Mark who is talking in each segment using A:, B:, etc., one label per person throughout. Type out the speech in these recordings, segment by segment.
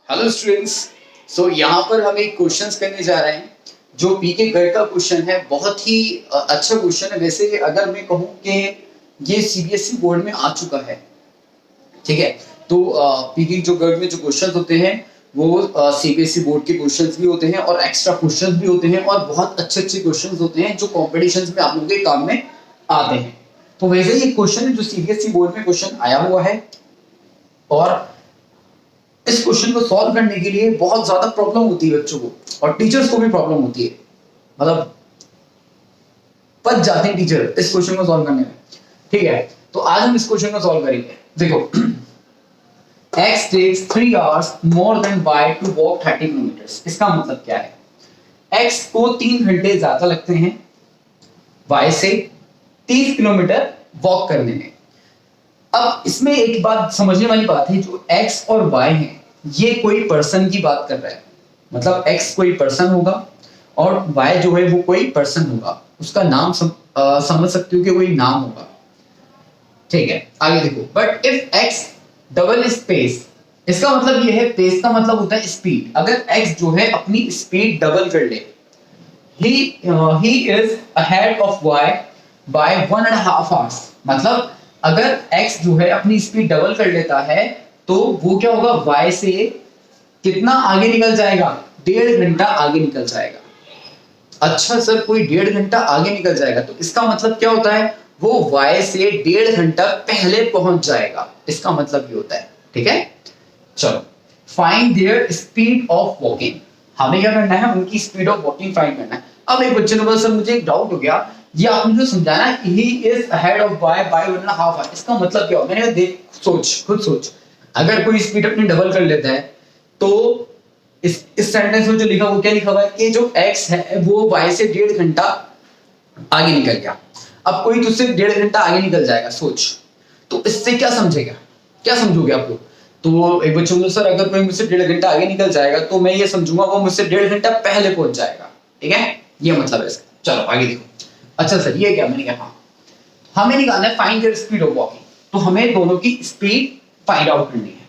A: Hello students. यहाँ पर हम एक क्वेश्चंस करने जा रहे हैं जो पी के घर का क्वेश्चन है। बहुत ही अच्छा क्वेश्चन है। वैसे अगर मैं कहूँ कि ये सीबीएसई बोर्ड में आ चुका है, ठीक है। तो पी के जो घर में जो क्वेश्चंस होते हैं वो सीबीएसई बोर्ड के क्वेश्चंस भी होते हैं और एक्स्ट्रा क्वेश्चंस भी होते हैं और बहुत अच्छे अच्छे क्वेश्चंस होते हैं जो कॉम्पिटिशन्स में आप लोगों के काम में आते हैं। तो वैसे ये क्वेश्चन है जो सीबीएसई बोर्ड में क्वेश्चन आया हुआ है और इस क्वेश्चन को सॉल्व करने के लिए बहुत ज्यादा प्रॉब्लम होती है बच्चों को और टीचर्स को भी प्रॉब्लम होती है। मतलब पच जाते हैं टीचर इस क्वेश्चन को सॉल्व करने में, ठीक है। तो आज हम इस क्वेश्चन को सॉल्व करेंगे। देखो, x takes 3 hours more than y to walk 30 kilometers। इसका मतलब क्या है? x को 3 घंटे ज्यादा लगते हैं y से 30 किलोमीटर वॉक करने में। अब इसमें एक बात समझने वाली बात है, जो x और y है ये कोई पर्सन की बात कर रहा है। मतलब x कोई पर्सन होगा और y जो है वो कोई पर्सन होगा, उसका नाम समझ सकते हो कि कोई नाम होगा, ठीक है। आगे देखो, but if x double space, इसका मतलब ये है, पेस का मतलब होता है स्पीड। अगर x जो है अपनी स्पीड डबल कर ले, he is ahead of y by 1.5 hours। मतलब अगर x जो है अपनी स्पीड डबल कर लेता है तो वो क्या होगा, y से कितना आगे निकल जाएगा? 1.5 घंटा आगे निकल जाएगा। अच्छा सर, कोई 1.5 घंटा आगे निकल जाएगा, तो इसका मतलब क्या होता है? वो y से 1.5 घंटा पहले पहुंच जाएगा। इसका मतलब ये होता है, ठीक है। चलो, find there speed of walking. हमें क्या करना है? उनकी स्पीड ऑफ वॉकिंग फाइंड करना है। अब एक बच्चे ने बोला, सर मुझे एक डाउट हो गया, ये आपने जो समझाया ना, he is ahead of y by 1.5 hour, इसका मतलब क्या हो? मैंने कहा देख, खुद सोच। अगर कोई स्पीड अपनी डबल कर लेता है तो इस सेंटेंस में जो लिखा वो क्या लिखा हुआ है कि जो x है वो y से 1.5 घंटा आगे निकल गया। अब कोई तुझसे 1.5 घंटा आगे निकल जाएगा, सोच। तो इससे क्या समझेगा, क्या समझोगे आप लोग? तो एक बच्चे बोले, सर अगर कोई मुझसे 1.5 घंटा आगे निकल जाएगा तो मैं ये समझूंगा वो मुझसे 1.5 घंटा पहले पहुंच जाएगा, ठीक है। ये मतलब है इसका। चलो आगे देखो। अच्छा सर, ये क्या? मैंने कहा हाँ, हमें निकालना है find there speed of walking. तो हमें दोनों की स्पीड फाइंड आउट करनी है।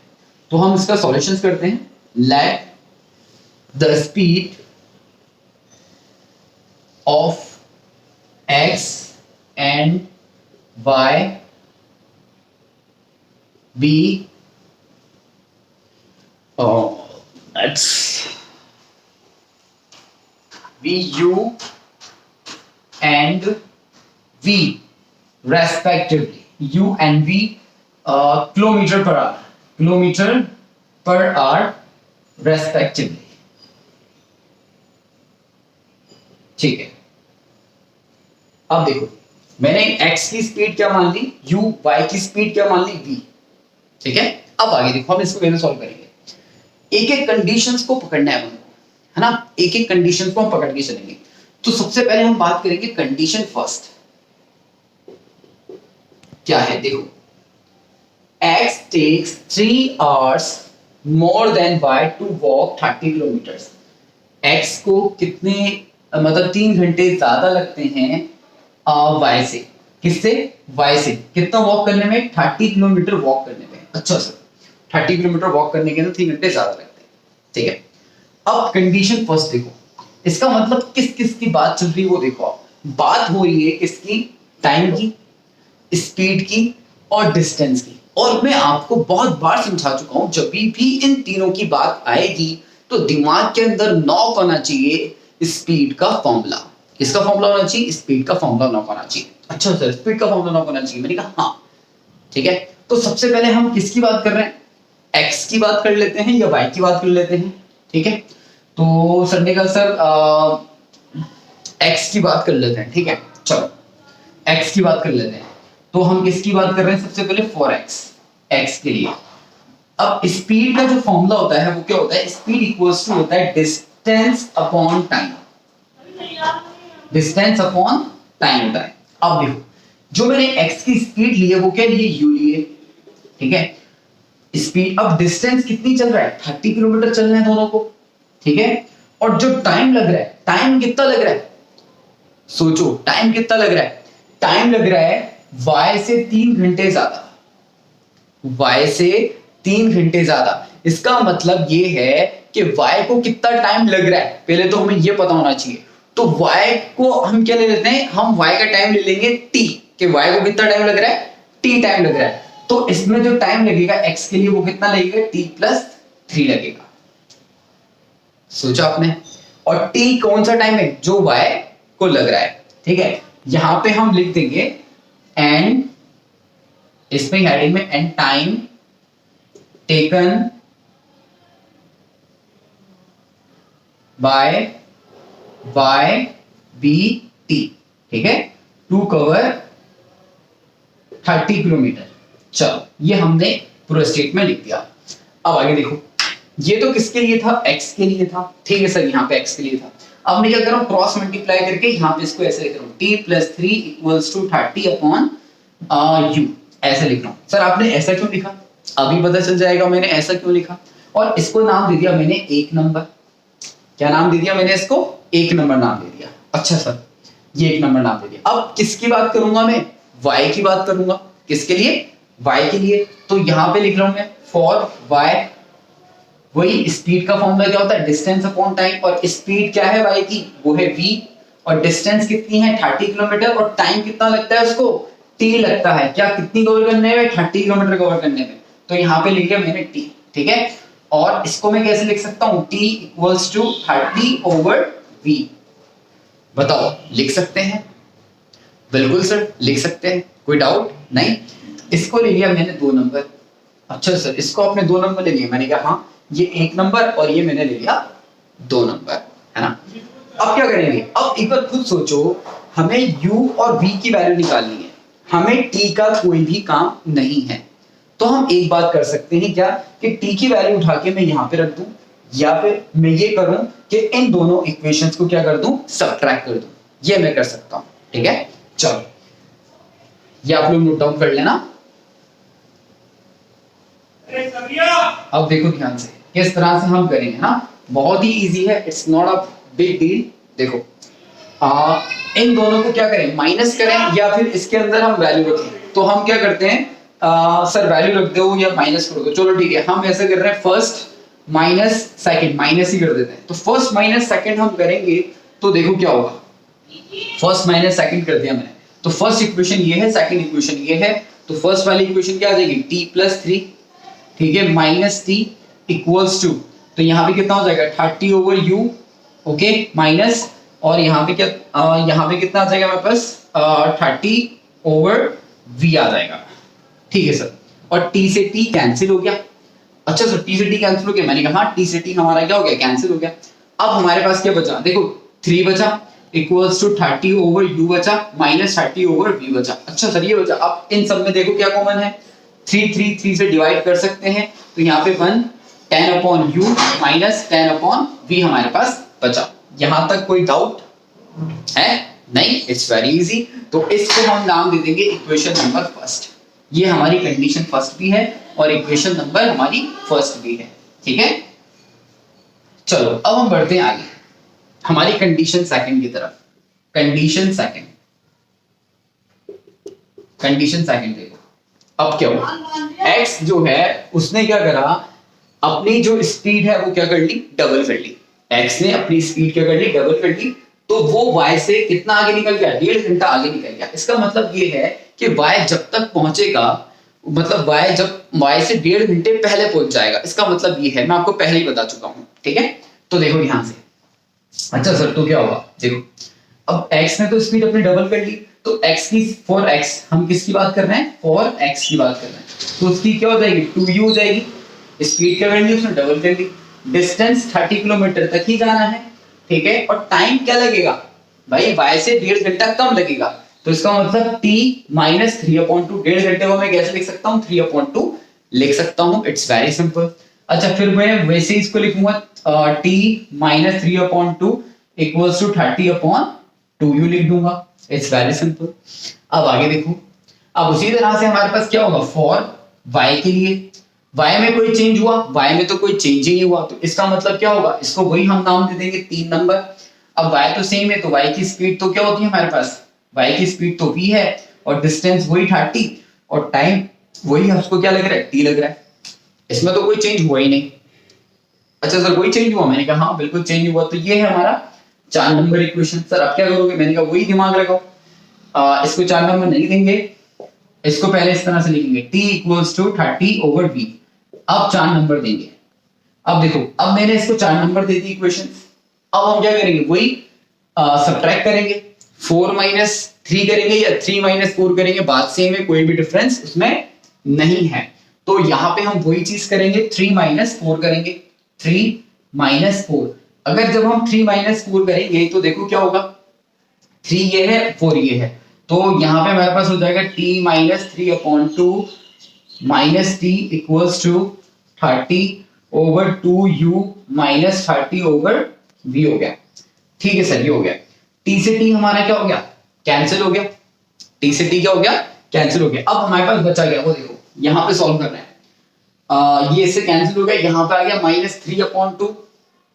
A: तो हम इसका सॉल्यूशंस करते हैं। Let the speed of x and y be let's v u and v respectively, u and v kilometer per hour respectively, ठीक है। अब देखो, मैंने x की स्पीड क्या मान ली, u, y की स्पीड क्या मान ली, v, ठीक है। अब आगे देखो, हम इसको कैसे सॉल्व करेंगे। एक एक कंडीशंस को पकड़ना है हमको, है ना। एक एक कंडीशंस को हम पकड़ के चलेंगे। तो सबसे पहले हम बात करेंगे कंडीशन फर्स्ट। क्या है? देखो, x takes 3 hours more than y to walk 30 kilometers। x को कितने, मतलब 3 घंटे ज्यादा लगते हैं y से। किससे? y से। कितना वॉक करने में? 30 किलोमीटर वॉक करने में। अच्छा सर, 30 किलोमीटर वॉक करने के अंदर 3 घंटे ज्यादा लगते हैं, ठीक है। अब कंडीशन फर्स्ट देखो, इसका मतलब किस किस की बात चल रही है वो देखो। आप बात हो रही है किसकी? टाइम की, स्पीड की और डिस्टेंस की। और मैं आपको बहुत बार समझा चुका हूं, जब भी इन तीनों की बात आएगी तो दिमाग के अंदर नॉक होना चाहिए स्पीड का फॉर्मूला। किसका फॉर्मूला होना चाहिए? स्पीड का फॉर्मूला नॉक होना चाहिए। अच्छा सर, स्पीड का फॉर्मूला नॉक होना चाहिए। मैंने कहा हाँ, ठीक है। तो सबसे पहले हम किसकी बात कर रहे हैं? x की बात कर लेते हैं या y की बात कर लेते हैं, ठीक है। तो सर ने कहा सर x की बात कर लेते हैं, ठीक है। चलो x की बात कर लेते हैं। तो हम किसकी बात कर रहे हैं? सबसे पहले फॉर x के लिए। अब स्पीड का जो फॉर्मूला होता है वो क्या होता है? स्पीड इक्वल्स टू होता है distance upon time. Distance upon time होता है। अब देखो, जो मैंने x की स्पीड ली है वो क्या लिए? u लिए, ठीक है। स्पीड, अब डिस्टेंस कितनी चल रहा है? 30 किलोमीटर चल रहे हैं दोनों को, ठीक है। और जो टाइम लग रहा है, टाइम कितना लग रहा है? सोचो, टाइम कितना लग रहा है? टाइम लग रहा है y से 3 घंटे ज्यादा। y से 3 घंटे ज्यादा। इसका मतलब ये है कि y को कितना टाइम लग रहा है, पहले तो हमें ये पता होना चाहिए। तो y को हम क्या ले लेते हैं, हम y का टाइम ले लेंगे t, कि y को कितना टाइम लग रहा है, t टाइम लग रहा है। तो इसमें जो टाइम लगेगा x के लिए वो कितना लगेगा, t+3 लगेगा। सोचा आपने? और t कौन सा टाइम है, जो y को लग रहा है, ठीक है। यहां पे हम लिख देंगे n, इसमें हेडिंग में n time taken by YBT, ठीक है, टू कवर 30 किलोमीटर। चलो ये हमने पूरा स्टेटमेंट लिख दिया। अब आगे देखो, ये तो किसके लिए था, x के लिए था, ठीक है सर, यहाँ पे x के लिए था। अब मैं क्या कर रहा हूँ, क्रॉस मल्टीप्लाई करके यहाँ पे इसको ऐसे लिख रहा हूँ, t+3 = 30/u, ऐसे लिख रहा हूँ। सर आपने ऐसा क्यों लिखा, अभी पता चल जाएगा मैंने ऐसा क्यों लिखा। और इसको नाम दे दिया मैंने 1 नंबर। क्या नाम दे दिया मैंने इसको, 1 नंबर नाम दे दिया। अच्छा सर, ये 1 नंबर नाम दे दिया। अब किसकी बात करूंगा मैं, y की बात करूंगा। किसके लिए, y के लिए। तो यहां पे लिख रहा हूं मैं फॉर y, वही स्पीड का फॉर्मूला क्या होता है, डिस्टेंस अपॉन टाइम। और स्पीड क्या है y की, वो है v, और डिस्टेंस कितनी है 30 किलोमीटर, और टाइम कितना लगता है उसको, t लगता है। क्या कितनी कवर करने में, 30 किलोमीटर कवर करने में। तो यहाँ पे लिख दिया मैंने t, ठीक है। और इसको मैं कैसे लिख सकता हूं, t = 30/v। बताओ, लिख सकते हैं? बिल्कुल सर, लिख सकते हैं, कोई डाउट नहीं। इसको ले लिया मैंने 2 नंबर। अच्छा सर, इसको आपने 2 नंबर ले लिया, मैंने कहा हाँ, ये 1 नंबर और ये मैंने ले लिया 2 नंबर, है ना। अब क्या करेंगे, अब एक बार खुद सोचो, हमें u और v की वैल्यू निकालनी है, हमें t का कोई भी काम नहीं है। तो हम एक बात कर सकते हैं क्या, कि t की वैल्यू उठा के मैं यहाँ पे रख दूं, या फिर मैं ये करूं कि इन दोनों इक्वेशंस को क्या कर दूं, सबट्रैक्ट कर दूं। ये मैं कर सकता हूं, ठीक है। चलो ये आप लोग नोट डाउन कर लेना। अब देखो ध्यान से, किस तरह से हम करेंगे ना, बहुत ही इजी है, it's not a big deal. देखो इन दोनों को क्या करें, माइनस करें, या फिर इसके अंदर हम वैल्यू रखें। तो हम क्या करते हैं, सर वैल्यू रख दो या माइनस कर दो, चलो ठीक है, हम ऐसे कर रहे हैं, फर्स्ट माइनस सेकंड, माइनस ही कर देते हैं। तो फर्स्ट माइनस सेकंड हम करेंगे, तो देखो क्या होगा, फर्स्ट माइनस सेकंड कर दिया मैंने। तो फर्स्ट इक्वेशन ये है, सेकंड इक्वेशन ये है। तो फर्स्ट वाली इक्वेशन क्या आ जाएगी, t+3, ठीक है, -t = तो यहाँ पे कितना हो जाएगा, 30/u, ओके, माइनस, और यहाँ पे क्या, यहाँ पे कितना आ जाएगा मेरे पास, 30/v आ जाएगा, ठीक है सर। और t से t कैंसिल हो गया। अच्छा सर, t से t कैंसिल हो गया, मैंने कहा हाँ, t से t हमारा क्या हो गया, कैंसिल हो गया। अब हमारे पास क्या बचा, देखो 3 बचा, = 30/u बचा, -30/v बचा। अच्छा सर, ये बचा। अब इन सब में देखो क्या कॉमन है, 3 से डिवाइड कर सकते हैं। तो यहाँ पे 1 10/u -10/v हमारे पास बचा। यहां तक कोई डाउट है? नहीं, इट्स वेरी इजी। तो इसको हम नाम दे देंगे इक्वेशन नंबर फर्स्ट। ये हमारी कंडीशन फर्स्ट भी है और इक्वेशन नंबर हमारी फर्स्ट भी है, ठीक है। चलो अब हम बढ़ते हैं आगे हमारी कंडीशन सेकंड की तरफ। कंडीशन सेकंड देखो, अब क्या हुआ, x जो है उसने क्या करा, अपनी जो स्पीड है वो क्या कर ली, डबल कर ली। x ने अपनी स्पीड क्या कर ली, डबल कर ली। तो वो y से कितना आगे निकल गया, 1.5 घंटा आगे निकल गया। इसका मतलब ये है कि y जब तक पहुंचेगा, मतलब y से 1.5 घंटे पहले पहुंच जाएगा। इसका मतलब ये है, मैं आपको पहले ही बता चुका हूं, ठीक है। तो देखो ध्यान से, अच्छा सर तो क्या होगा, देखो अब x ने तो स्पीड अपनी डबल कर ली, तो x की फॉर x हम किसकी बात कर रहे हैं, फॉर x की बात कर रहे हैं। तो उसकी क्या हो जाएगी, 2u हो जाएगी। स्पीड क्या कर ली उसने, डबल कर ली। डिस्टेंस 30 किलोमीटर तक ही जाना है, ठीक है। और टाइम क्या लगेगा भाई, y से 1.5 घंटा कम लगेगा। तो इसका मतलब t - 3/2, 1.5 घंटे को मैं कैसे लिख सकता हूँ, 3/2 लिख सकता हूँ। It's very simple. अच्छा फिर मैं वैसे इसको लिखूंगा, t - 3/2 = 30/2u लिख दूंगा। It's very simple. अब आगे देखो, अब उसी तरह से हमारे पास क्या होगा, फॉर y के लिए, y में कोई चेंज हुआ, y में तो कोई चेंज ही नहीं हुआ। तो इसका मतलब क्या होगा, इसको वही हम नाम दे देंगे 3 नंबर। अब y तो सेम है, तो y की स्पीड तो क्या होती है हमारे पास, y की स्पीड तो v है, और डिस्टेंस वही 30, और टाइम वही, हमको क्या लग रहा है, t लग रहा है। इसमें तो कोई चेंज हुआ ही नहीं। अच्छा सर कोई चेंज हुआ? मैंने कहा हाँ बिल्कुल चेंज हुआ। तो ये है हमारा 4 नंबर इक्वेशन। सर अब क्या करोगे? मैंने कहा वही दिमाग लगाओ। इसको 4 नंबर नहीं देंगे, इसको पहले इस तरह से लिखेंगे t इक्वल्स टू 30/v। अब 4 नंबर देंगे। अब देखो, अब मैंने इसको 4 नंबर दे दी इक्वेशन। अब हम क्या करेंगे? वही सब्ट्रैक्ट करेंगे, 4 माइनस 3 करेंगे या 3 माइनस 4 करेंगे, बात सेम है, कोई भी डिफरेंस उसमें नहीं है। तो यहाँ पे हम वही चीज करेंगे, 3 माइनस 4 करेंगे, 3 माइनस 4। अगर जब हम 3 माइनस 4 करेंगे तो देखो क्या होगा, 3 ये है 4 ये है, तो यहाँ पे हमारे पास हो जाएगा t minus 3/2 minus T equals to 30/2u minus 30/v हो गया। ठीक है सर, ये हो गया। t से t हमारा क्या हो गया? कैंसिल हो गया। t से t क्या हो गया? कैंसिल हो गया। अब हमारे पास बचा गया, वो देखो यहाँ पे सॉल्व करना है। ये इससे कैंसिल हो गया, यहाँ पे आ गया माइनस 3/2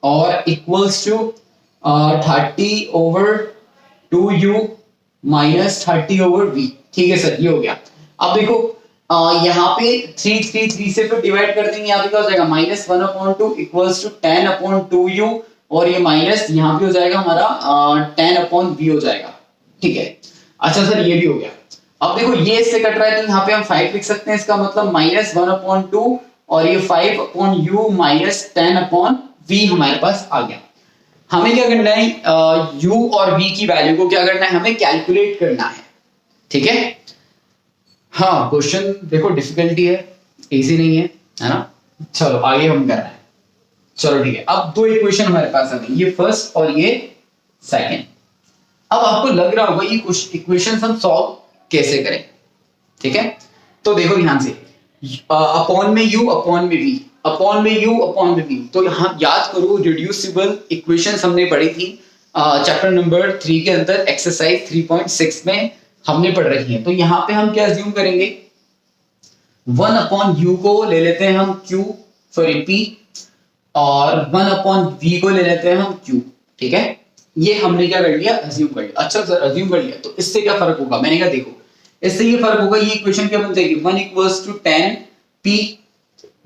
A: और equals to 30/2u minus 30/v। ठीक है सर, ये हो गया। अब देखो यहाँ पे 3 से फिर डिवाइड कर देंगे, यहाँ पे क्या हो जाएगा? माइनस 1/2 इक्वल्स टू 10/2u और ये माइनस यहाँ पे हो जाएगा हमारा 10/v हो जाएगा। ठीक है। अच्छा सर ये भी हो गया। अब देखो ये इससे कट रहा है तो यहाँ पे हम 5 लिख सकते हैं, इसका मतलब माइनस 1/2 और ये 5/u माइनस 10/v हमारे पास आ गया। हमें क्या करना है? u और v की वैल्यू को क्या करना है? हमें कैलकुलेट करना है। ठीक है। हाँ क्वेश्चन देखो डिफिकल्टी है, इजी नहीं है ना। चलो आगे हम कर रहे हैं। चलो ठीक है, अब 2 इक्वेशन हमारे पास आ गई, ये फर्स्ट और ये सेकंड। अब आपको लग रहा होगा ये इक्वेशंस हम सॉल्व कैसे करें। ठीक है, तो देखो ध्यान से, अपॉन में u अपॉन में v, अपॉन में u अपॉन में v। तो यहाँ याद करो रिड्यूसिबल इक्वेशंस हमने पढ़ी थी चैप्टर नंबर 3 के अंदर, एक्सरसाइज 3.6 में हमने पढ़ रखी है। तो यहाँ पे हम क्या अज्यूम करेंगे? 1 अपॉन u को ले लेते हैं हम q, सॉरी p, और 1 अपॉन v को ले लेते हैं हम q। ठीक है, ये हमने क्या कर लिया? अज्यूम कर लिया। अच्छा सर अज्यूम कर लिया, तो इससे क्या फर्क होगा? मैंने कहा देखो इससे ये फर्क होगा, ये इक्वेशन क्या बन जाएगी? 1 equals to 10p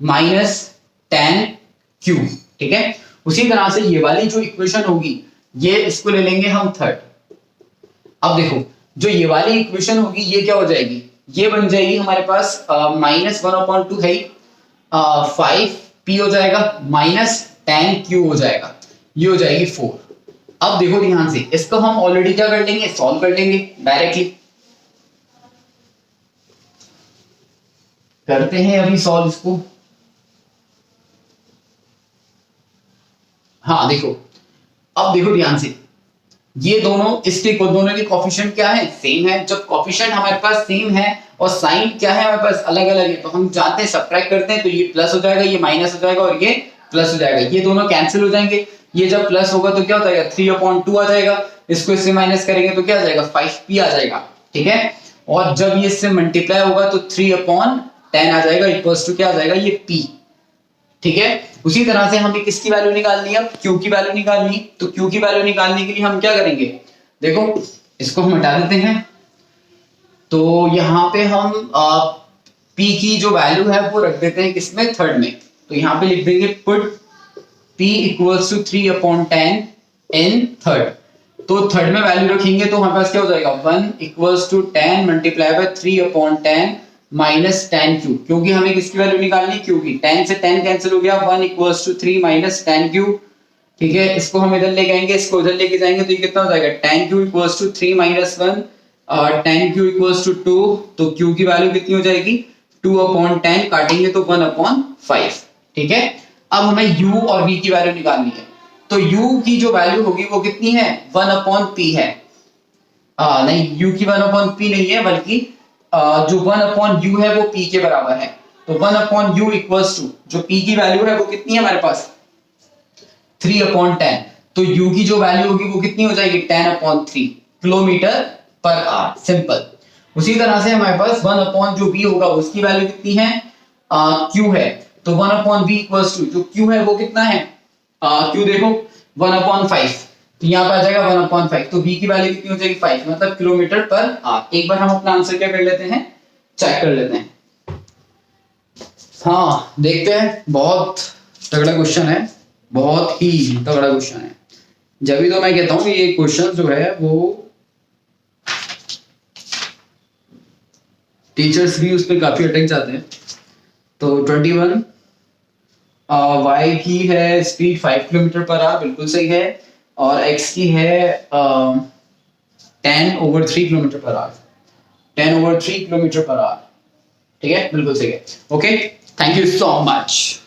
A: minus 10q। ठीक है, उसी तरह से ये वाली जो इक्वेशन होगी, ये इसको ले लेंगे हम थर्ड। अब देखो जो ये वाली इक्वेशन होगी ये क्या हो जाएगी? ये बन जाएगी हमारे पास माइनस 1/2 है, 5p हो जाएगा माइनस 10q हो जाएगा, ये हो जाएगी 4। अब देखो ध्यान से, इसको हम ऑलरेडी क्या कर लेंगे? सॉल्व कर लेंगे डायरेक्टली। करते हैं अभी सॉल्व इसको। हाँ देखो, अब देखो ध्यान से, ये दोनों इसके दोनों के कोफिशिएंट क्या है? सेम है। जब कोफिशिएंट हमारे पास सेम है और साइन क्या है हमारे पास? अलग अलग है, तो हम जानते हैं सब्ट्रैक्ट करते हैं तो ये प्लस हो जाएगा, ये माइनस हो जाएगा और ये प्लस हो जाएगा, ये दोनों कैंसिल हो जाएंगे। ये जब प्लस होगा तो क्या हो जाएगा? 3/2 आ जाएगा, इसको इससे माइनस करेंगे तो क्या आ जाएगा? 5p आ जाएगा। ठीक है, और जब ये इससे मल्टीप्लाई होगा तो 3/10 आ जाएगा, इक्वल्स टू क्या आ जाएगा? ये p। ठीक है, उसी तरह से हमें किसकी वैल्यू निकालनी है? q की वैल्यू निकालनी है। तो q की वैल्यू निकालने के लिए हम क्या करेंगे? देखो इसको हम हटा देते हैं, तो यहाँ पे हम p की जो वैल्यू है वो रख देते हैं किसमें? थर्ड में। तो यहाँ पे लिख देंगे put p equals to 3/10 in third. तो थर्ड में वैल्यू रखेंगे तो हमारे पास क्या हो जाएगा? 1 equals to 10 multiply by 3/10 minus 10q, क्योंकि हमें किसकी वैल्यू निकालनी? q की। 10 से 10 कैंसिल हो गया, 1 इक्वल्स टू 3 माइनस 10q। ठीक है, इसको हम इधर लेके आएंगे, इसको उधर लेके जाएंगे तो ये कितना हो जाएगा? 10q इक्वल्स टू 3 माइनस 1 और 10q इक्वल्स टू 2। तो q की वैल्यू कितनी हो जाएगी? 2/10, काटेंगे तो 1/5। ठीक है, अब हमें u और v की वैल्यू निकालनी है। तो u की जो वैल्यू होगी वो कितनी है? 1/p है। नहीं, u की 1/p नहीं है, बल्कि जो 1/u है वो p के बराबर है। तो 1/u इक्वल्स टू जो p की वैल्यू है वो कितनी है हमारे पास? 3/10। तो u की जो वैल्यू होगी वो कितनी हो जाएगी? 10/3 किलोमीटर पर आवर। सिंपल। उसी तरह से हमारे पास 1 जो v होगा उसकी वैल्यू कितनी है? q है। तो 1/v इक्वल्स टू जो q है वो कितना है? q देखो 1/5, तो यहाँ पे आ जाएगा 1/5। तो v की वैल्यू कितनी हो जाएगी? 5, मतलब किलोमीटर पर आवर। एक बार हम अपना आंसर क्या कर लेते हैं? चेक कर लेते हैं। हाँ देखते हैं, बहुत तगड़ा क्वेश्चन है, बहुत ही तगड़ा क्वेश्चन है। जब भी तो मैं कहता हूँ ये क्वेश्चन जो है वो टीचर्स भी उस पर काफी अटक जाते हैं। तो 21 y की है स्पीड 5 किलोमीटर पर आवर, बिल्कुल सही है। और x की है 10/3 kilometre per hour, 10/3 kilometre per hour. ठीक है, बिल्कुल सही है। Okay, thank you so much.